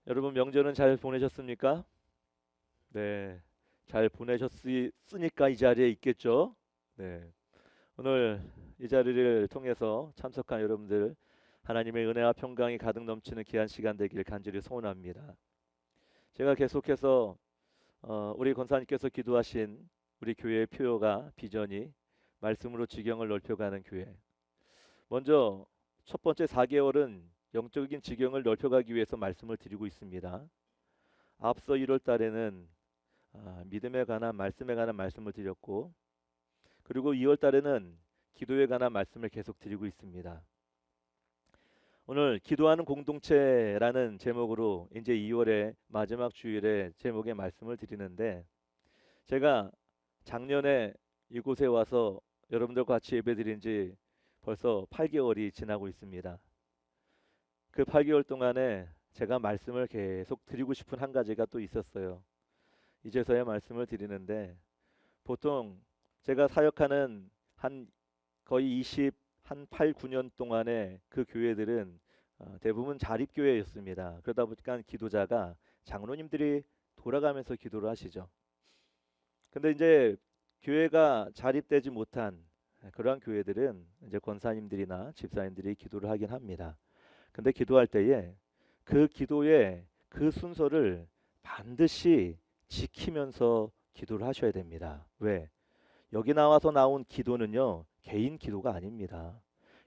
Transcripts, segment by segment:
여러분 명절은 잘 보내셨습니까? 네, 잘 보내셨으니까 이 자리에 있겠죠? 네, 오늘 이 자리를 통해서 참석한 여러분들 하나님의 은혜와 평강이 가득 넘치는 귀한 시간 되길 간절히 소원합니다. 제가 계속해서 우리 권사님께서 기도하신 우리 교회의 표어가 비전이 말씀으로 지경을 넓혀가는 교회. 먼저 첫 번째 4개월은 영적인 지경을 넓혀가기 위해서 말씀을 드리고 있습니다. 앞서 1월 달에는 믿음에 관한 말씀에 관한 말씀을 드렸고, 그리고 2월 달에는 기도에 관한 말씀을 계속 드리고 있습니다. 오늘 기도하는 공동체라는 제목으로 이제 2월의 마지막 주일에 제목의 말씀을 드리는데, 제가 작년에 이곳에 와서 여러분들과 같이 예배드린 지 벌써 8개월이 지나고 있습니다. 그 8개월 동안에 제가 말씀을 계속 드리고 싶은 한 가지가 또 있었어요. 이제서야 말씀을 드리는데, 보통 제가 사역하는 한 거의 8, 9년 동안에 그 교회들은 대부분 자립교회였습니다. 그러다 보니까 기도자가 장로님들이 돌아가면서 기도를 하시죠. 근데 이제 교회가 자립되지 못한 그러한 교회들은 이제 권사님들이나 집사님들이 기도를 하긴 합니다. 근데 기도할 때에 그 기도의 그 순서를 반드시 지키면서 기도를 하셔야 됩니다. 왜? 여기 나와서 나온 기도는요, 개인 기도가 아닙니다.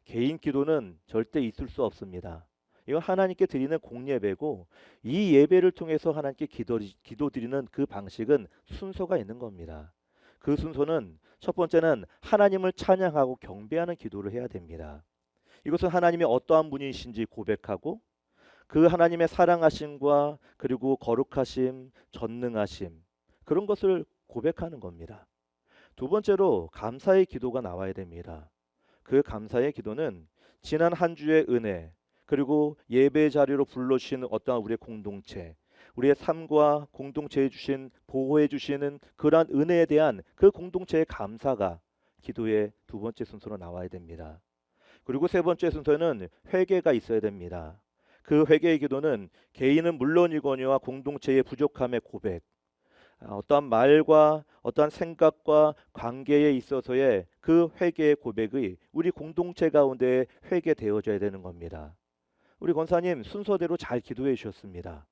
개인 기도는 절대 있을 수 없습니다. 이건 하나님께 드리는 공예배고, 이 예배를 통해서 하나님께 기도 드리는 그 방식은 순서가 있는 겁니다. 그 순서는 첫 번째는 하나님을 찬양하고 경배하는 기도를 해야 됩니다. 이것은 하나님이 어떠한 분이신지 고백하고, 그 하나님의 사랑하심과 그리고 거룩하심, 전능하심, 그런 것을 고백하는 겁니다. 두 번째로 감사의 기도가 나와야 됩니다. 그 감사의 기도는 지난 한 주의 은혜, 그리고 예배 자리로 불러주신 어떠한 우리의 공동체, 우리의 삶과 공동체에 주신 보호해 주시는 그러한 은혜에 대한 그 공동체의 감사가 기도의 두 번째 순서로 나와야 됩니다. 그리고 세 번째 순서는 회개가 있어야 됩니다. 그 회개의 기도는 개인은 물론이거니와 공동체의 부족함의 고백, 어떠한 말과 어떠한 생각과 관계에 있어서의 그 회개의 고백이 우리 공동체 가운데 회개되어져야 되는 겁니다. 우리 권사님 순서대로 잘 기도해 주셨습니다.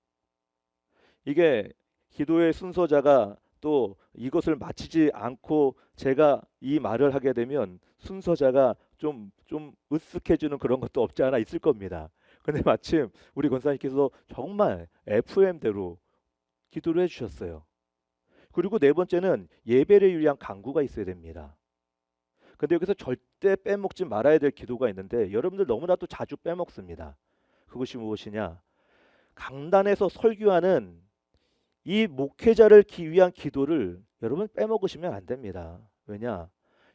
이게 기도의 순서자가 또 이것을 마치지 않고 제가 이 말을 하게 되면 순서자가 좀 으쓱해지는 그런 것도 없지 않아 있을 겁니다. 근데 마침 우리 권사님께서 정말 FM대로 기도를 해주셨어요. 그리고 네 번째는 예배를 위한 간구가 있어야 됩니다. 근데 여기서 절대 빼먹지 말아야 될 기도가 있는데 여러분들 너무나도 자주 빼먹습니다. 그것이 무엇이냐? 강단에서 설교하는 이 목회자를 위한 기도를 여러분 빼먹으시면 안 됩니다. 왜냐?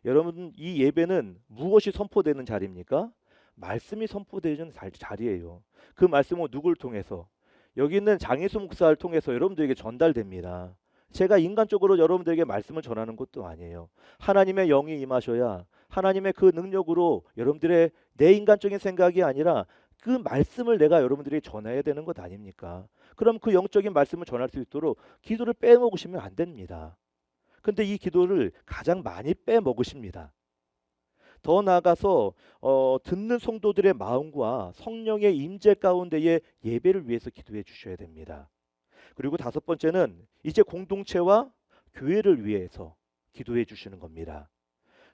여러분 이 예배는 무엇이 선포되는 자리입니까? 말씀이 선포되는 자리예요. 그 말씀은 누굴 통해서? 여기 있는 장예수 목사를 통해서 여러분들에게 전달됩니다. 제가 인간적으로 여러분들에게 말씀을 전하는 것도 아니에요. 하나님의 영이 임하셔야 하나님의 그 능력으로 여러분들의 내 인간적인 생각이 아니라 그 말씀을 내가 여러분들에게 전해야 되는 것 아닙니까? 그럼 그 영적인 말씀을 전할 수 있도록 기도를 빼먹으시면 안 됩니다. 근데 이 기도를 가장 많이 빼먹으십니다. 더 나아가서 듣는 성도들의 마음과 성령의 임재 가운데의 예배를 위해서 기도해 주셔야 됩니다. 그리고 다섯 번째는 이제 공동체와 교회를 위해서 기도해 주시는 겁니다.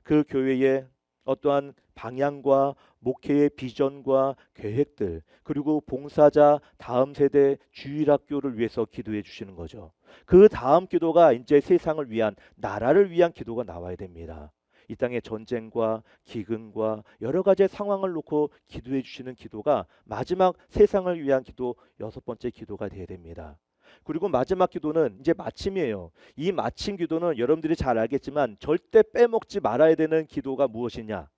그 교회의 어떠한 방향과 목회의 비전과 계획들, 그리고 봉사자 다음 세대 주일학교를 위해서 기도해 주시는 거죠. 그 다음 기도가 이제 세상을 위한, 나라를 위한 기도가 나와야 됩니다. 이 땅의 전쟁과 기근과 여러 가지 상황을 놓고 기도해 주시는 기도가 마지막 세상을 위한 기도, 여섯 번째 기도가 되어야 됩니다. 그리고 마지막 기도는 이제 마침이에요. 이 마침 기도는 여러분들이 잘 알겠지만 절대 빼먹지 말아야 되는 기도가 무엇이냐?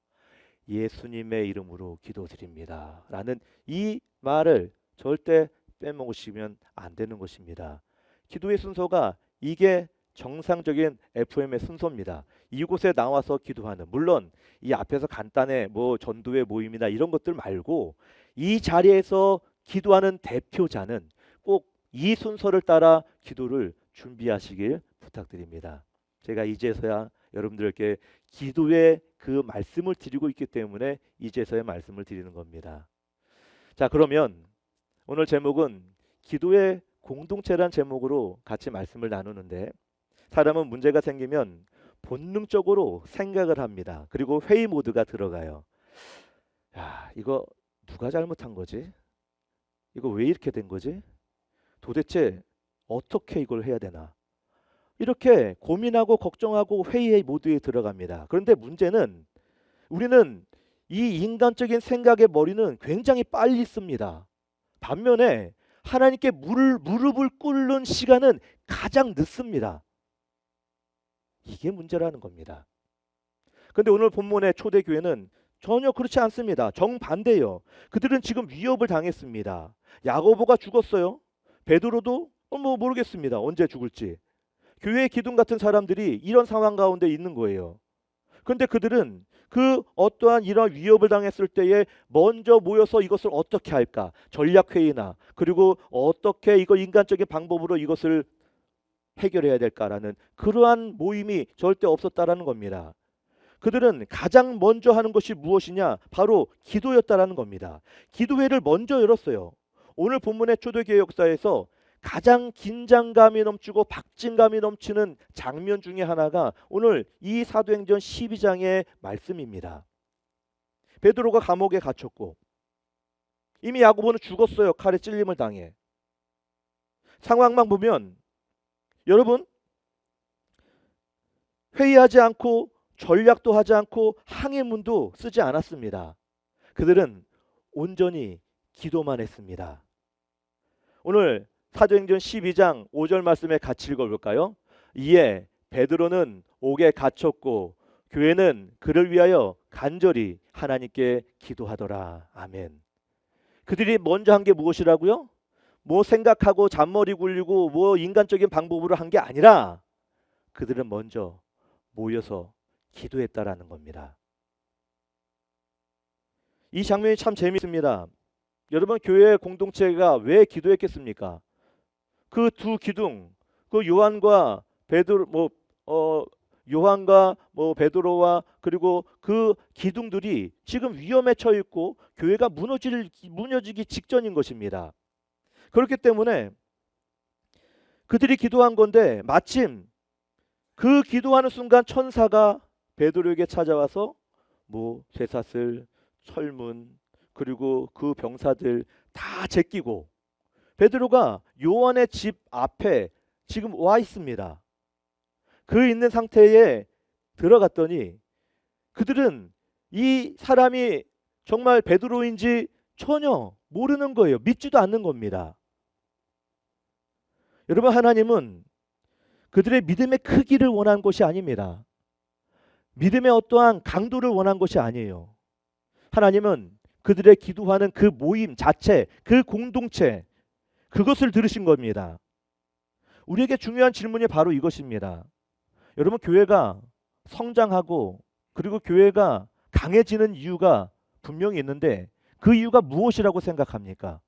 예수님의 이름으로 기도드립니다. 라는 이 말을 절대 빼먹으시면 안 되는 것입니다. 기도의 순서가 이게 정상적인 FM의 순서입니다. 이곳에 나와서 기도하는, 물론 이 앞에서 간단히 뭐 전도회 모임이나 이런 것들 말고 이 자리에서 기도하는 대표자는 꼭 이 순서를 따라 기도를 준비하시길 부탁드립니다. 제가 이제서야 여러분들께 기도의 그 말씀을 드리고 있기 때문에 이제서야 말씀을 드리는 겁니다. 자, 그러면 오늘 제목은 기도의 공동체란 제목으로 같이 말씀을 나누는데, 사람은 문제가 생기면 본능적으로 생각을 합니다. 그리고 회의 모드가 들어가요. 야, 이거 누가 잘못한 거지? 이거 왜 이렇게 된 거지? 도대체 어떻게 이걸 해야 되나? 이렇게 고민하고 걱정하고 회의의 모드에 들어갑니다. 그런데 문제는 우리는 이 인간적인 생각의 머리는 굉장히 빨리 씁니다. 반면에 하나님께 무릎을 꿇는 시간은 가장 늦습니다. 이게 문제라는 겁니다. 그런데 오늘 본문의 초대교회는 전혀 그렇지 않습니다. 정반대예요. 그들은 지금 위협을 당했습니다. 야고보가 죽었어요. 베드로도 모르겠습니다. 언제 죽을지. 교회의 기둥 같은 사람들이 이런 상황 가운데 있는 거예요. 그런데 그들은 그 어떠한 이런 위협을 당했을 때에 먼저 모여서 이것을 어떻게 할까? 전략회의나 그리고 어떻게 이거 인간적인 방법으로 이것을 해결해야 될까라는 그러한 모임이 절대 없었다라는 겁니다. 그들은 가장 먼저 하는 것이 무엇이냐? 바로 기도였다라는 겁니다. 기도회를 먼저 열었어요. 오늘 본문의 초대교회 역사에서 가장 긴장감이 넘치고 박진감이 넘치는 장면 중에 하나가 오늘 이 사도행전 12장의 말씀입니다. 베드로가 감옥에 갇혔고 이미 야고보는 죽었어요. 칼에 찔림을 당해. 상황만 보면 여러분, 회의하지 않고 전략도 하지 않고 항해문도 쓰지 않았습니다. 그들은 온전히 기도만 했습니다. 오늘 사도행전 12장 5절 말씀에 같이 읽어볼까요? 이에 베드로는 옥에 갇혔고 교회는 그를 위하여 간절히 하나님께 기도하더라. 아멘. 그들이 먼저 한 게 무엇이라고요? 뭐 생각하고 잔머리 굴리고 뭐 인간적인 방법으로 한 게 아니라 그들은 먼저 모여서 기도했다라는 겁니다. 이 장면이 참 재미있습니다. 여러분, 교회 공동체가 왜 기도했겠습니까? 그 두 기둥, 그 요한과 베드로, 요한과 베드로와 그리고 그 기둥들이 지금 위험에 처해 있고 교회가 무너지기 직전인 것입니다. 그렇기 때문에 그들이 기도한 건데 마침 그 기도하는 순간 천사가 베드로에게 찾아와서 쇠사슬, 철문 그리고 그 병사들 다 제끼고 베드로가 요한의 집 앞에 지금 와 있습니다. 그 있는 상태에 들어갔더니 그들은 이 사람이 정말 베드로인지 전혀 모르는 거예요. 믿지도 않는 겁니다. 여러분, 하나님은 그들의 믿음의 크기를 원한 것이 아닙니다. 믿음의 어떠한 강도를 원한 것이 아니에요. 하나님은 그들의 기도하는 그 모임 자체, 그 공동체, 그것을 들으신 겁니다. 우리에게 중요한 질문이 바로 이것입니다. 여러분, 교회가 성장하고 그리고 교회가 강해지는 이유가 분명히 있는데 그 이유가 무엇이라고 생각합니까?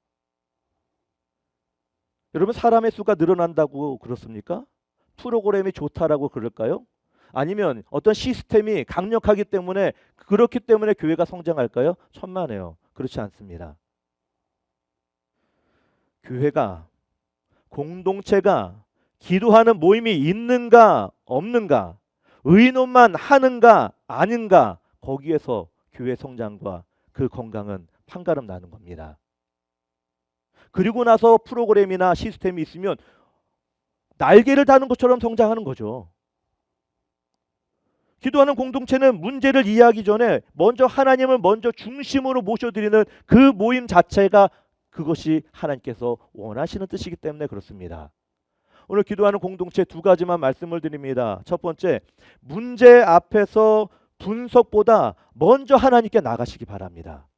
여러분, 사람의 수가 늘어난다고 그렇습니까? 프로그램이 좋다라고 그럴까요? 아니면 어떤 시스템이 강력하기 때문에 그렇기 때문에 교회가 성장할까요? 천만에요. 그렇지 않습니다. 교회가 공동체가 기도하는 모임이 있는가 없는가, 의논만 하는가 아닌가, 거기에서 교회 성장과 그 건강은 판가름 나는 겁니다. 그리고 나서 프로그램이나 시스템이 있으면 날개를 다는 것처럼 성장하는 거죠. 기도하는 공동체는 문제를 이해하기 전에 먼저 하나님을 먼저 중심으로 모셔드리는 그 모임 자체가 그것이 하나님께서 원하시는 뜻이기 때문에 그렇습니다. 오늘 기도하는 공동체 두 가지만 말씀을 드립니다. 첫 번째, 문제 앞에서 분석보다 먼저 하나님께 나가시기 바랍니다.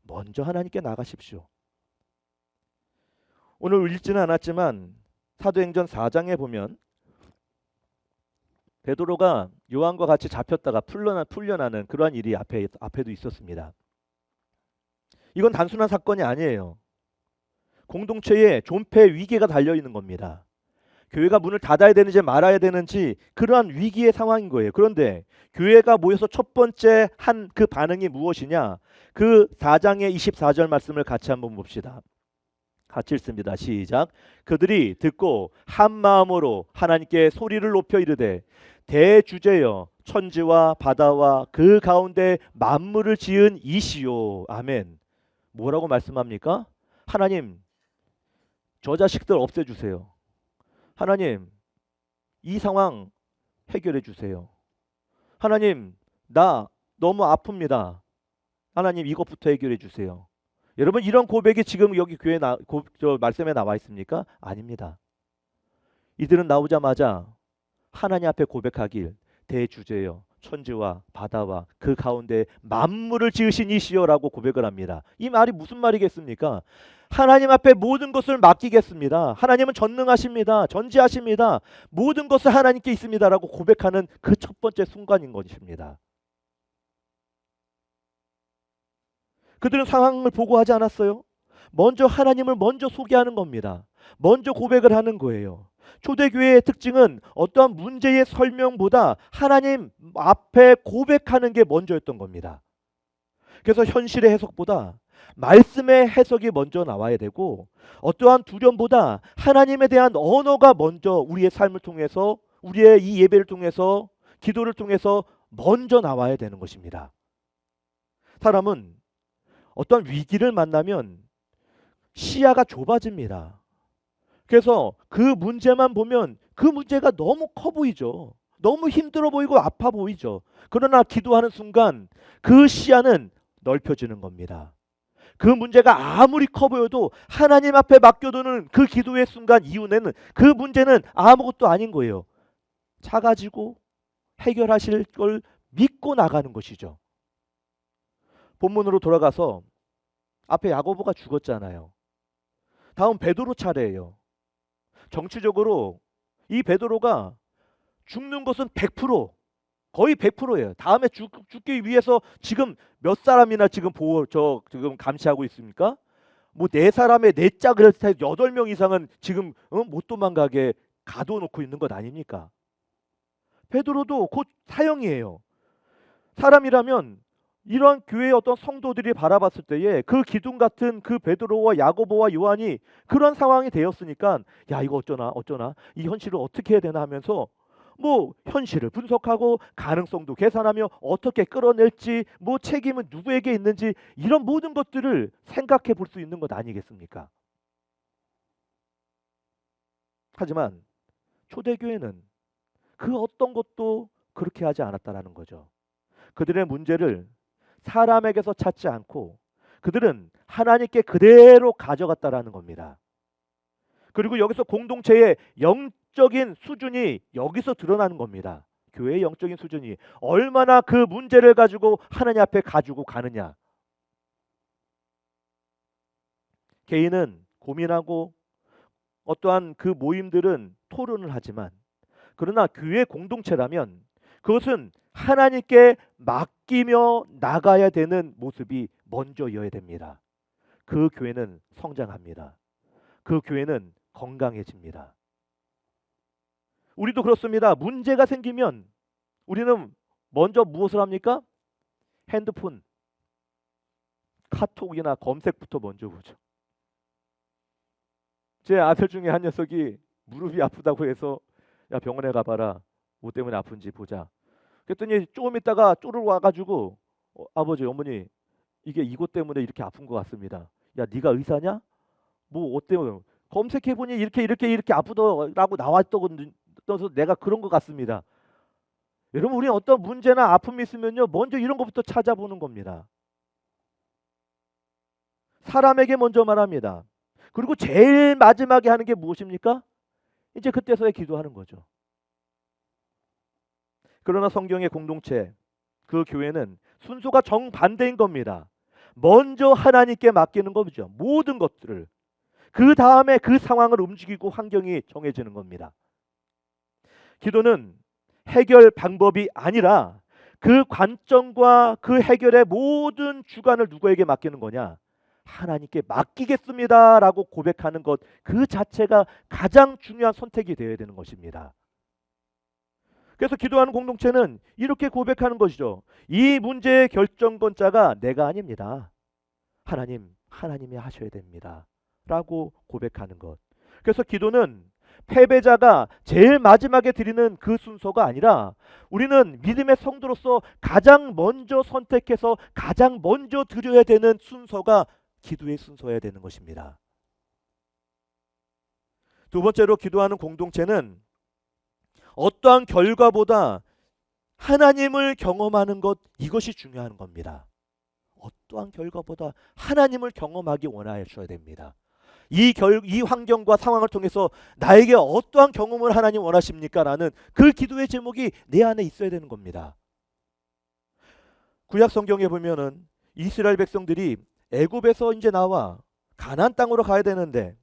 먼저 하나님께 나가십시오. 오늘 읽지는 않았지만 사도행전 4장에 보면 베드로가 요한과 같이 잡혔다가 풀려나는 그러한 일이 앞에도 있었습니다. 이건 단순한 사건이 아니에요. 공동체에 존폐 위기가 달려 있는 겁니다. 교회가 문을 닫아야 되는지 말아야 되는지 그러한 위기의 상황인 거예요. 그런데 교회가 모여서 첫 번째 한 그 반응이 무엇이냐? 그 4장의 24절 말씀을 같이 한번 봅시다. 같이 읽습니다. 시작. 그들이 듣고 한 마음으로 하나님께 소리를 높여 이르되 대주제여 천지와 바다와 그 가운데 만물을 지은 이시요. 아멘. 뭐라고 말씀합니까? 하나님, 저 자식들 없애주세요. 하나님, 이 상황 해결해 주세요. 하나님, 나 너무 아픕니다. 하나님, 이것부터 해결해 주세요. 여러분, 이런 고백이 지금 여기 교회 저 말씀에 나와 있습니까? 아닙니다. 이들은 나오자마자 하나님 앞에 고백하길 대주제여 천지와 바다와 그 가운데 만물을 지으신 이시여라고 고백을 합니다. 이 말이 무슨 말이겠습니까? 하나님 앞에 모든 것을 맡기겠습니다. 하나님은 전능하십니다. 전지하십니다. 모든 것을 하나님께 있습니다라고 고백하는 그 첫 번째 순간인 것입니다. 그들은 상황을 보고하지 않았어요. 먼저 하나님을 먼저 소개하는 겁니다. 먼저 고백을 하는 거예요. 초대교회의 특징은 어떠한 문제의 설명보다 하나님 앞에 고백하는 게 먼저였던 겁니다. 그래서 현실의 해석보다 말씀의 해석이 먼저 나와야 되고 어떠한 두려움보다 하나님에 대한 언어가 먼저 우리의 삶을 통해서 우리의 이 예배를 통해서 기도를 통해서 먼저 나와야 되는 것입니다. 사람은 어떤 위기를 만나면 시야가 좁아집니다. 그래서 그 문제만 보면 그 문제가 너무 커 보이죠. 너무 힘들어 보이고 아파 보이죠. 그러나 기도하는 순간 그 시야는 넓혀지는 겁니다. 그 문제가 아무리 커 보여도 하나님 앞에 맡겨두는 그 기도의 순간 이후에는 그 문제는 아무것도 아닌 거예요. 작아지고 해결하실 걸 믿고 나가는 것이죠. 본문으로 돌아가서 앞에 야고보가 죽었잖아요. 다음 베드로 차례예요. 정치적으로 이 베드로가 죽는 것은 100%, 거의 100%예요. 다음에 죽기 위해서 지금 몇 사람이나 지금 지금 감시하고 있습니까? 뭐 네 사람의 네 짝을 해서 8명 이상은 지금 못 도망가게 가둬놓고 있는 것 아닙니까? 베드로도 곧 사형이에요. 사람이라면 이러한 교회의 어떤 성도들이 바라봤을 때에 그 기둥 같은 그 베드로와 야고보와 요한이 그런 상황이 되었으니까 야 이거 어쩌나 이 현실을 어떻게 해야 되나 하면서 뭐 현실을 분석하고 가능성도 계산하며 어떻게 끌어낼지 뭐 책임은 누구에게 있는지 이런 모든 것들을 생각해 볼 수 있는 것 아니겠습니까? 하지만 초대교회는 그 어떤 것도 그렇게 하지 않았다라는 거죠. 그들의 문제를 사람에게서 찾지 않고 그들은 하나님께 그대로 가져갔다라는 겁니다. 그리고 여기서 공동체의 영적인 수준이 여기서 드러나는 겁니다. 교회의 영적인 수준이 얼마나 그 문제를 가지고 하나님 앞에 가지고 가느냐. 개인은 고민하고 어떠한 그 모임들은 토론을 하지만 그러나 교회 공동체라면 그것은 하나님께 맡기며 나가야 되는 모습이 먼저여야 됩니다. 그 교회는 성장합니다. 그 교회는 건강해집니다. 우리도 그렇습니다. 문제가 생기면 우리는 먼저 무엇을 합니까? 핸드폰, 카톡이나 검색부터 먼저 보죠. 제 아들 중에 한 녀석이 무릎이 아프다고 해서 야 병원에 가봐라. 뭐 때문에 아픈지 보자. 그랬더니 조금 있다가 쪼르르 와가지고 아버지 어머니 이게 이것 때문에 이렇게 아픈 것 같습니다. 야 네가 의사냐? 뭐 어때요? 검색해보니 이렇게 아프더라고 나왔더서 내가 그런 것 같습니다. 여러분 우리 어떤 문제나 아픔이 있으면요 먼저 이런 것부터 찾아보는 겁니다. 사람에게 먼저 말합니다. 그리고 제일 마지막에 하는 게 무엇입니까? 이제 그때서야 기도하는 거죠. 그러나 성경의 공동체, 그 교회는 순서가 정반대인 겁니다. 먼저 하나님께 맡기는 거죠. 모든 것들을. 그 다음에 그 상황을 움직이고 환경이 정해지는 겁니다. 기도는 해결 방법이 아니라 그 관점과 그 해결의 모든 주관을 누구에게 맡기는 거냐? 하나님께 맡기겠습니다라고 고백하는 것, 그 자체가 가장 중요한 선택이 되어야 되는 것입니다. 그래서 기도하는 공동체는 이렇게 고백하는 것이죠. 이 문제의 결정권자가 내가 아닙니다. 하나님이 하셔야 됩니다. 라고 고백하는 것. 그래서 기도는 패배자가 제일 마지막에 드리는 그 순서가 아니라 우리는 믿음의 성도로서 가장 먼저 선택해서 가장 먼저 드려야 되는 순서가 기도의 순서여야 되는 것입니다. 두 번째로 기도하는 공동체는 어떠한 결과보다 하나님을 경험하는 것, 이것이 중요한 겁니다. 어떠한 결과보다 하나님을 경험하기 원하셔야 됩니다. 이 환경과 상황을 통해서 나에게 어떠한 경험을 하나님 원하십니까? 라는 그 기도의 제목이 내 안에 있어야 되는 겁니다. 구약 성경에 보면은 이스라엘 백성들이 애굽에서 이제 나와 가나안 땅으로 가야 되는데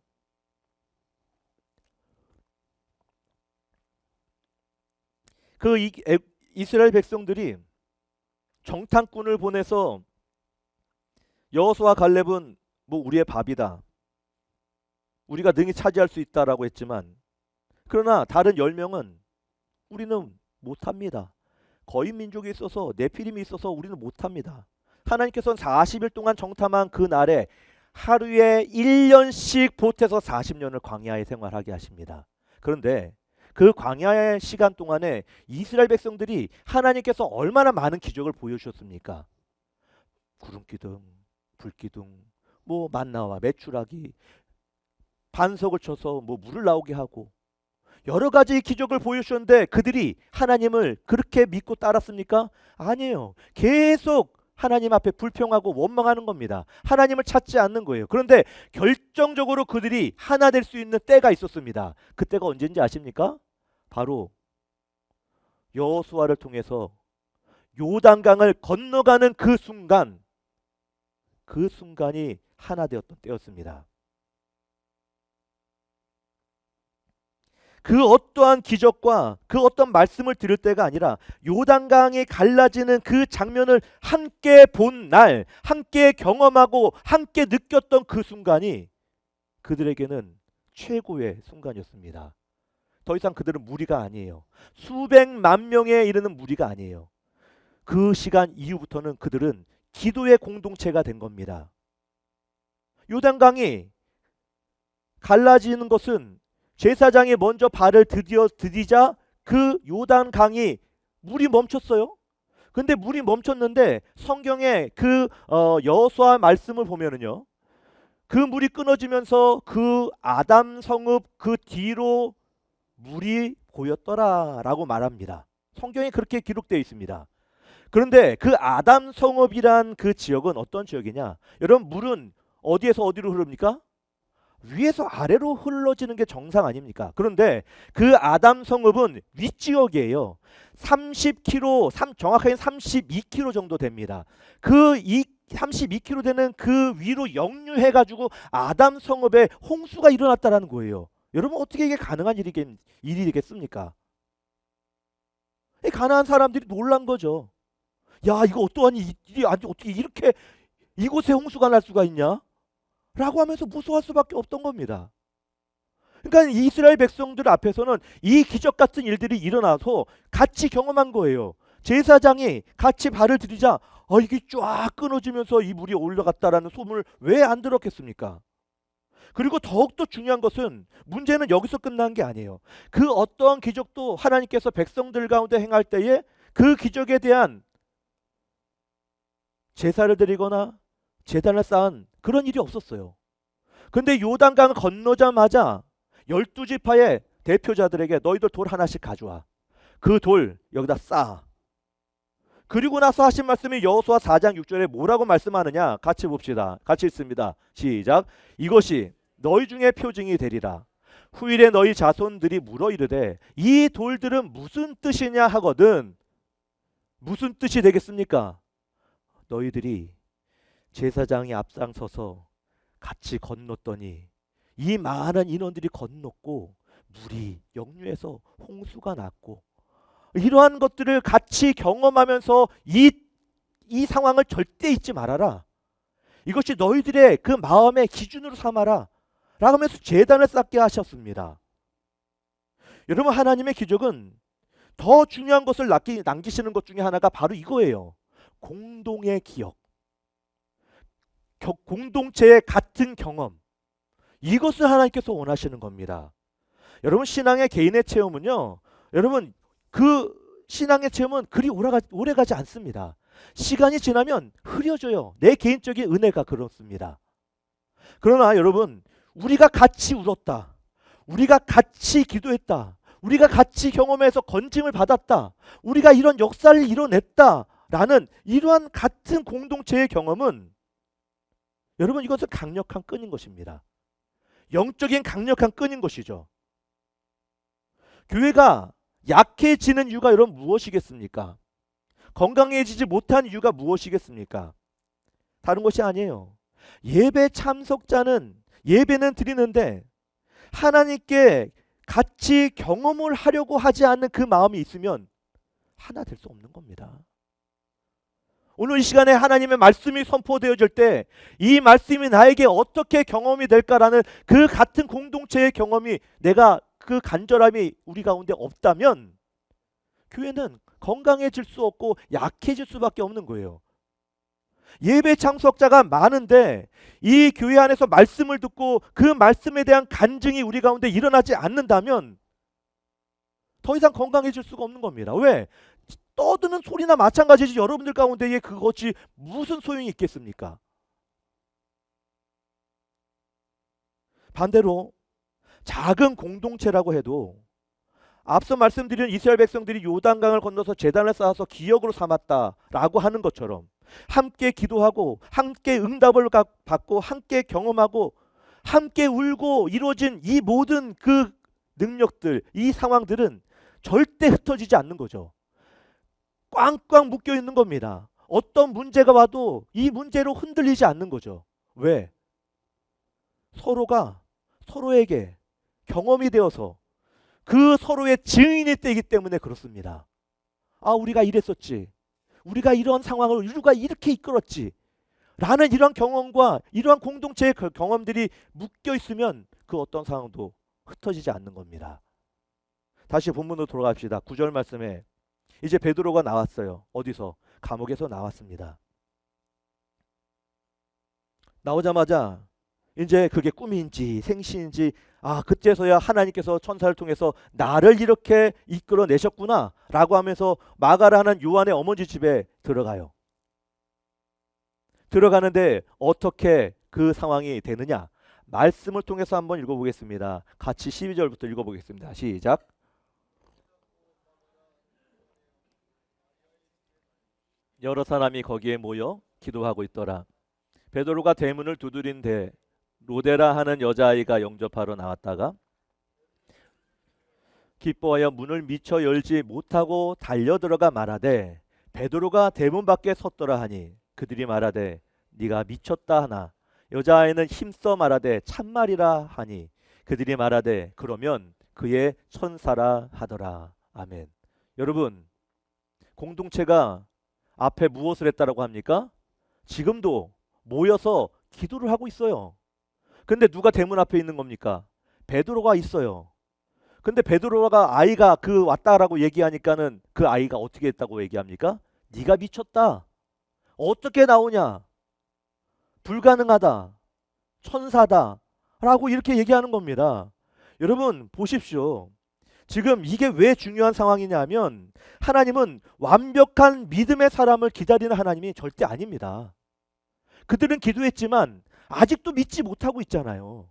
이스라엘 백성들이 정탐꾼을 보내서 여호수아 갈렙은 뭐 우리의 밥이다, 우리가 능히 차지할 수 있다라고 했지만, 그러나 다른 10명은 우리는 못합니다. 거인 민족이 있어서 네피림이 있어서 우리는 못합니다. 하나님께서는 40일 동안 정탐한 그 날에 하루에 1년씩 보태서 40년을 광야에 생활하게 하십니다. 그런데 그 광야의 시간 동안에 이스라엘 백성들이 하나님께서 얼마나 많은 기적을 보여주셨습니까? 구름기둥, 불기둥, 뭐 만나와 메추라기, 반석을 쳐서 뭐 물을 나오게 하고 여러 가지 기적을 보여주셨는데 그들이 하나님을 그렇게 믿고 따랐습니까? 아니에요. 계속 하나님 앞에 불평하고 원망하는 겁니다. 하나님을 찾지 않는 거예요. 그런데 결정적으로 그들이 하나 될 수 있는 때가 있었습니다. 그 때가 언제인지 아십니까? 바로 여호수아를 통해서 요단강을 건너가는 그 순간이 하나 되었던 때였습니다. 그 어떠한 기적과 그 어떤 말씀을 들을 때가 아니라 요단강이 갈라지는 그 장면을 함께 본 날, 함께 경험하고 함께 느꼈던 그 순간이 그들에게는 최고의 순간이었습니다. 더 이상 그들은 무리가 아니에요. 수백만 명에 이르는 무리가 아니에요. 그 시간 이후부터는 그들은 기도의 공동체가 된 겁니다. 요단강이 갈라지는 것은 제사장이 먼저 발을 디디자 그 요단강이 물이 멈췄어요. 근데 물이 멈췄는데 성경에 그 여호수아 말씀을 보면은요, 그 물이 끊어지면서 그 아담 성읍 그 뒤로 물이 보였더라라고 말합니다. 성경에 그렇게 기록되어 있습니다. 그런데 그 아담 성읍이란 그 지역은 어떤 지역이냐? 여러분, 물은 어디에서 어디로 흐릅니까? 위에서 아래로 흘러지는 게 정상 아닙니까? 그런데 그 아담 성읍은 윗지역이에요. 30km, 정확하게 32km 정도 됩니다. 그 32km 되는 그 위로 역류해가지고 아담 성읍에 홍수가 일어났다라는 거예요. 여러분, 어떻게 이게 가능한 일이겠습니까? 가나안 사람들이 놀란 거죠. 야, 이거 어떠한 일이, 어떻게 이렇게 이곳에 홍수가 날 수가 있냐? 라고 하면서 무서워할 수밖에 없던 겁니다. 그러니까 이스라엘 백성들 앞에서는 이 기적 같은 일들이 일어나서 같이 경험한 거예요. 제사장이 같이 발을 들이자 이게 쫙 끊어지면서 이 물이 올라갔다라는 소문을 왜 안 들었겠습니까? 그리고 더욱더 중요한 것은 문제는 여기서 끝난 게 아니에요. 그 어떠한 기적도 하나님께서 백성들 가운데 행할 때에 그 기적에 대한 제사를 드리거나 제단을 쌓은 그런 일이 없었어요. 근데 요단강을 건너자마자 12지파의 대표자들에게 너희들 돌 하나씩 가져와. 그 돌 여기다 쌓아. 그리고 나서 하신 말씀이 여호수아 4장 6절에 뭐라고 말씀하느냐? 같이 봅시다. 같이 읽습니다. 시작. 이것이 너희 중에 표징이 되리라. 후일에 너희 자손들이 물어 이르되 이 돌들은 무슨 뜻이냐 하거든. 무슨 뜻이 되겠습니까? 너희들이 제사장이 앞장서서 같이 건넜더니 이 많은 인원들이 건넜고 물이 역류해서 홍수가 났고, 이러한 것들을 같이 경험하면서 이 상황을 절대 잊지 말아라. 이것이 너희들의 그 마음의 기준으로 삼아라 라고 하면서 제단을 쌓게 하셨습니다. 여러분, 하나님의 기적은 더 중요한 것을 남기시는 것 중에 하나가 바로 이거예요. 공동의 기억, 공동체의 같은 경험, 이것을 하나님께서 원하시는 겁니다. 여러분, 신앙의 개인의 체험은요, 여러분 그 신앙의 체험은 그리 오래가지 않습니다. 시간이 지나면 흐려져요. 내 개인적인 은혜가 그렇습니다. 그러나 여러분, 우리가 같이 울었다, 우리가 같이 기도했다, 우리가 같이 경험해서 건짐을 받았다, 우리가 이런 역사를 이뤄냈다 라는 이러한 같은 공동체의 경험은 여러분, 이것은 강력한 끈인 것입니다. 영적인 강력한 끈인 것이죠. 교회가 약해지는 이유가 여러분 무엇이겠습니까? 건강해지지 못한 이유가 무엇이겠습니까? 다른 것이 아니에요. 예배 참석자는 예배는 드리는데 하나님께 같이 경험을 하려고 하지 않는 그 마음이 있으면 하나 될 수 없는 겁니다. 오늘 이 시간에 하나님의 말씀이 선포되어질 때 이 말씀이 나에게 어떻게 경험이 될까라는 그 같은 공동체의 경험이, 내가 그 간절함이 우리 가운데 없다면 교회는 건강해질 수 없고 약해질 수밖에 없는 거예요. 예배 참석자가 많은데 이 교회 안에서 말씀을 듣고 그 말씀에 대한 간증이 우리 가운데 일어나지 않는다면 더 이상 건강해질 수가 없는 겁니다. 왜? 떠드는 소리나 마찬가지지 여러분들 가운데에 그것이 무슨 소용이 있겠습니까? 반대로 작은 공동체라고 해도 앞서 말씀드린 이스라엘 백성들이 요단강을 건너서 제단을 쌓아서 기억으로 삼았다라고 하는 것처럼 함께 기도하고 함께 응답을 받고 함께 경험하고 함께 울고 이루어진 이 모든 그 능력들, 이 상황들은 절대 흩어지지 않는 거죠. 꽝꽝 묶여 있는 겁니다. 어떤 문제가 와도 이 문제로 흔들리지 않는 거죠. 왜? 서로가 서로에게 경험이 되어서 그 서로의 증인이 되기 때문에 그렇습니다. 아, 우리가 이랬었지, 우리가 이런 상황을 우리가 이렇게 이끌었지 라는 이러한 경험과 이러한 공동체의 경험들이 묶여 있으면 그 어떤 상황도 흩어지지 않는 겁니다. 다시 본문으로 돌아갑시다. 9절 말씀에 이제 베드로가 나왔어요. 어디서? 감옥에서 나왔습니다. 나오자마자 이제 그게 꿈인지 생시인지, 아, 그때서야 하나님께서 천사를 통해서 나를 이렇게 이끌어내셨구나 라고 하면서 마가라는 요한의 어머니 집에 들어가요. 들어가는데 어떻게 그 상황이 되느냐, 말씀을 통해서 한번 읽어보겠습니다. 같이 12절부터 읽어보겠습니다. 시작. 여러 사람이 거기에 모여 기도하고 있더라. 베드로가 대문을 두드린데 로데라 하는 여자아이가 영접하러 나왔다가 기뻐하여 문을 미처 열지 못하고 달려들어가 말하되, 베드로가 대문 밖에 섰더라 하니 그들이 말하되 네가 미쳤다 하나, 여자아이는 힘써 말하되 참말이라 하니 그들이 말하되 그러면 그의 천사라 하더라. 아멘. 여러분, 공동체가 앞에 무엇을 했다라고 합니까? 지금도 모여서 기도를 하고 있어요. 근데 누가 대문 앞에 있는 겁니까? 베드로가 있어요. 근데 베드로가 아이가 그 왔다라고 얘기하니까는 그 아이가 어떻게 했다고 얘기합니까? 네가 미쳤다, 어떻게 나오냐, 불가능하다, 천사다 라고 이렇게 얘기하는 겁니다. 여러분 보십시오. 지금 이게 왜 중요한 상황이냐면 하나님은 완벽한 믿음의 사람을 기다리는 하나님이 절대 아닙니다. 그들은 기도했지만 아직도 믿지 못하고 있잖아요.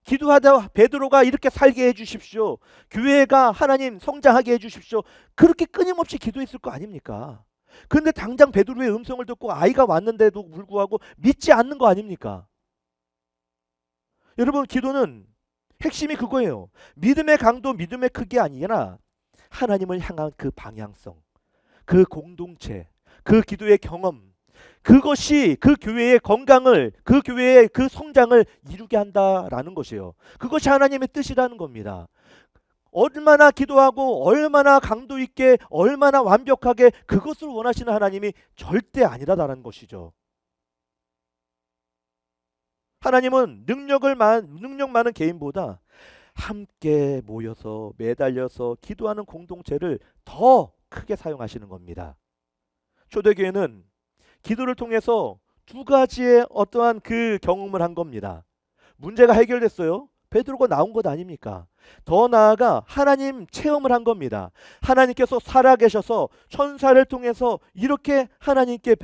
기도하다 베드로가 이렇게 살게 해주십시오, 교회가 하나님 성장하게 해주십시오, 그렇게 끊임없이 기도했을 거 아닙니까? 근데 당장 베드로의 음성을 듣고 아이가 왔는데도 불구하고 믿지 않는 거 아닙니까? 여러분, 기도는 핵심이 그거예요. 믿음의 강도, 믿음의 크기 아니라 하나님을 향한 그 방향성, 그 공동체, 그 기도의 경험, 그것이 그 교회의 건강을, 그 교회의 그 성장을 이루게 한다라는 것이에요. 그것이 하나님의 뜻이라는 겁니다. 얼마나 기도하고 얼마나 강도 있게 얼마나 완벽하게 그것을 원하시는 하나님이 절대 아니라는 것이죠. 하나님은 능력 많은 개인보다 함께 모여서 매달려서 기도하는 공동체를 더 크게 사용하시는 겁니다. 초대교회는 기도를 통해서 두 가지의 어떠한 그 경험을 한 겁니다. 문제가 해결됐어요. 베드로가 나온 것 아닙니까? 더 나아가 하나님 체험을 한 겁니다. 하나님께서 살아계셔서 천사를 통해서 이렇게 하나님께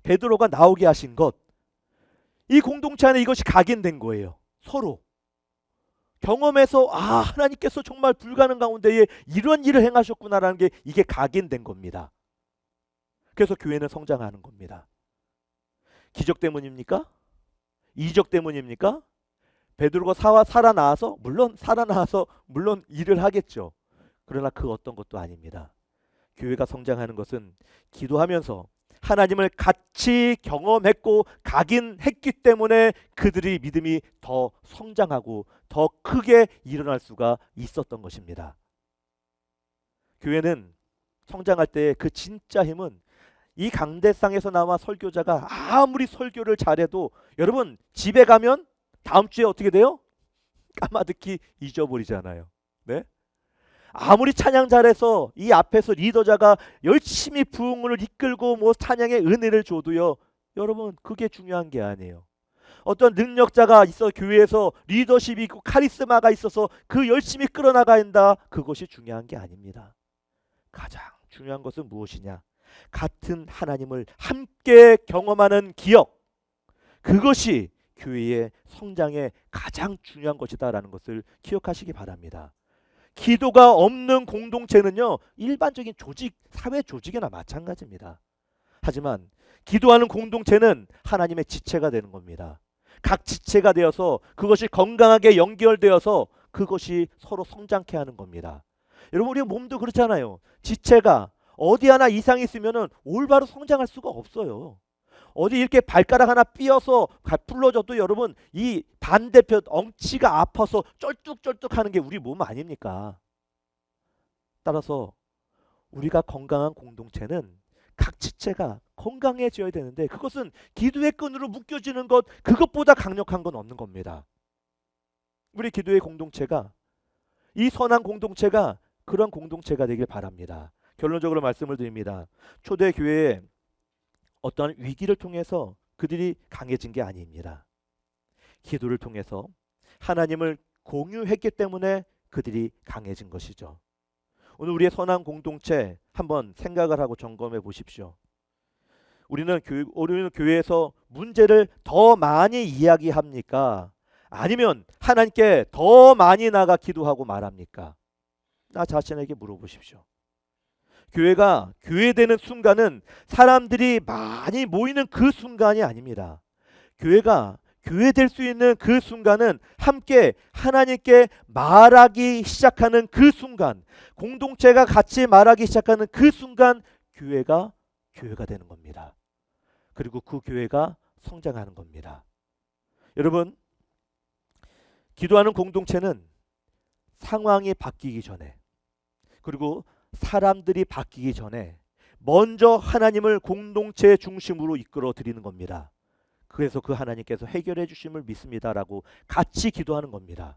베드로가 나오게 하신 것, 이 공동체 안에 이것이 각인된 거예요. 서로 경험해서 하나님께서 정말 불가능 가운데에 이런 일을 행하셨구나라는 게 이게 각인된 겁니다. 그래서 교회는 성장하는 겁니다. 기적 때문입니까? 이적 때문입니까? 베드로가 살아나와서 물론 일을 하겠죠. 그러나 그 어떤 것도 아닙니다. 교회가 성장하는 것은 기도하면서 하나님을 같이 경험했고 각인했기 때문에 그들의 믿음이 더 성장하고 더 크게 일어날 수가 있었던 것입니다. 교회는 성장할 때 그 진짜 힘은 이 강대상에서 나와 설교자가 아무리 설교를 잘해도 여러분 집에 가면 다음 주에 어떻게 돼요? 까마득히 잊어버리잖아요. 네? 아무리 찬양 잘해서 이 앞에서 리더자가 열심히 부흥을 이끌고 찬양의 은혜를 줘도요. 여러분 그게 중요한 게 아니에요. 어떤 능력자가 있어 교회에서 리더십이 있고 카리스마가 있어서 그 열심히 끌어나가야 한다. 그것이 중요한 게 아닙니다. 가장 중요한 것은 무엇이냐? 같은 하나님을 함께 경험하는 기억. 그것이 교회의 성장에 가장 중요한 것이다라는 것을 기억하시기 바랍니다. 기도가 없는 공동체는요, 일반적인 사회 조직이나 마찬가지입니다. 하지만 기도하는 공동체는 하나님의 지체가 되는 겁니다. 각 지체가 되어서 그것이 건강하게 연결되어서 그것이 서로 성장케 하는 겁니다. 여러분 우리 몸도 그렇잖아요. 지체가 어디 하나 이상이 있으면은 올바로 성장할 수가 없어요. 어디 이렇게 발가락 하나 삐어서 풀러져도 여러분 이 반대편 엉치가 아파서 쩔뚝쩔뚝 하는 게 우리 몸 아닙니까? 따라서 우리가 건강한 공동체는 각 지체가 건강해져야 되는데 그것은 기도의 끈으로 묶여지는 것, 그것보다 강력한 건 없는 겁니다. 우리 기도의 공동체가, 이 선한 공동체가 그런 공동체가 되길 바랍니다. 결론적으로 말씀을 드립니다. 초대교회에 어떠한 위기를 통해서 그들이 강해진 게 아닙니다. 기도를 통해서 하나님을 공유했기 때문에 그들이 강해진 것이죠. 오늘 우리의 선한 공동체 한번 생각을 하고 점검해 보십시오. 우리는 교회에서 문제를 더 많이 이야기합니까? 아니면 하나님께 더 많이 나가 기도하고 말합니까? 나 자신에게 물어보십시오. 교회가 교회되는 순간은 사람들이 많이 모이는 그 순간이 아닙니다. 교회가 교회될 수 있는 그 순간은 함께 하나님께 말하기 시작하는 그 순간, 공동체가 같이 말하기 시작하는 그 순간 교회가 되는 겁니다. 그리고 그 교회가 성장하는 겁니다. 여러분, 기도하는 공동체는 상황이 바뀌기 전에, 그리고 사람들이 바뀌기 전에 먼저 하나님을 공동체 중심으로 이끌어 드리는 겁니다. 그래서 그 하나님께서 해결해 주심을 믿습니다라고 같이 기도하는 겁니다.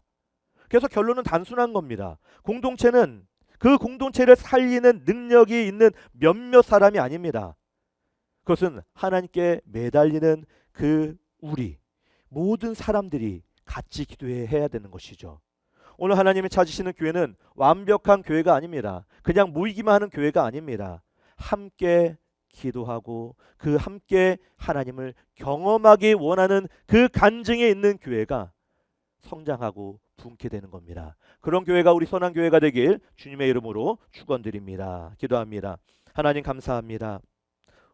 그래서 결론은 단순한 겁니다. 공동체는 그 공동체를 살리는 능력이 있는 몇몇 사람이 아닙니다. 그것은 하나님께 매달리는 그 우리 모든 사람들이 같이 기도해야 되는 것이죠. 오늘 하나님이 찾으시는 교회는 완벽한 교회가 아닙니다. 그냥 모이기만 하는 교회가 아닙니다. 함께 기도하고 그 함께 하나님을 경험하기 원하는 그 간증에 있는 교회가 성장하고 분케 되는 겁니다. 그런 교회가 우리 선한 교회가 되길 주님의 이름으로 축원드립니다. 기도합니다. 하나님 감사합니다.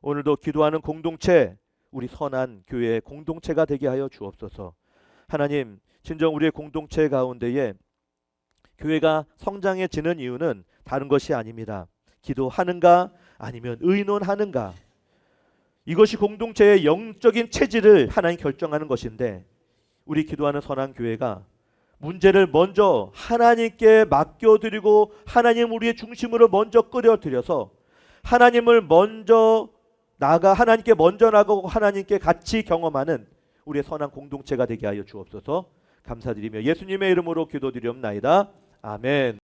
오늘도 기도하는 공동체, 우리 선한 교회 공동체가 되게 하여 주옵소서. 하나님, 진정 우리의 공동체 가운데에 교회가 성장해지는 이유는 다른 것이 아닙니다. 기도하는가 아니면 의논하는가, 이것이 공동체의 영적인 체질을 하나님 결정하는 것인데, 우리 기도하는 선한 교회가 문제를 먼저 하나님께 맡겨드리고 하나님 우리의 중심으로 먼저 끌어들여서 하나님을 하나님께 먼저 나가고 하나님께 같이 경험하는 우리의 선한 공동체가 되게 하여 주옵소서. 감사드리며 예수님의 이름으로 기도드리옵나이다. 아멘.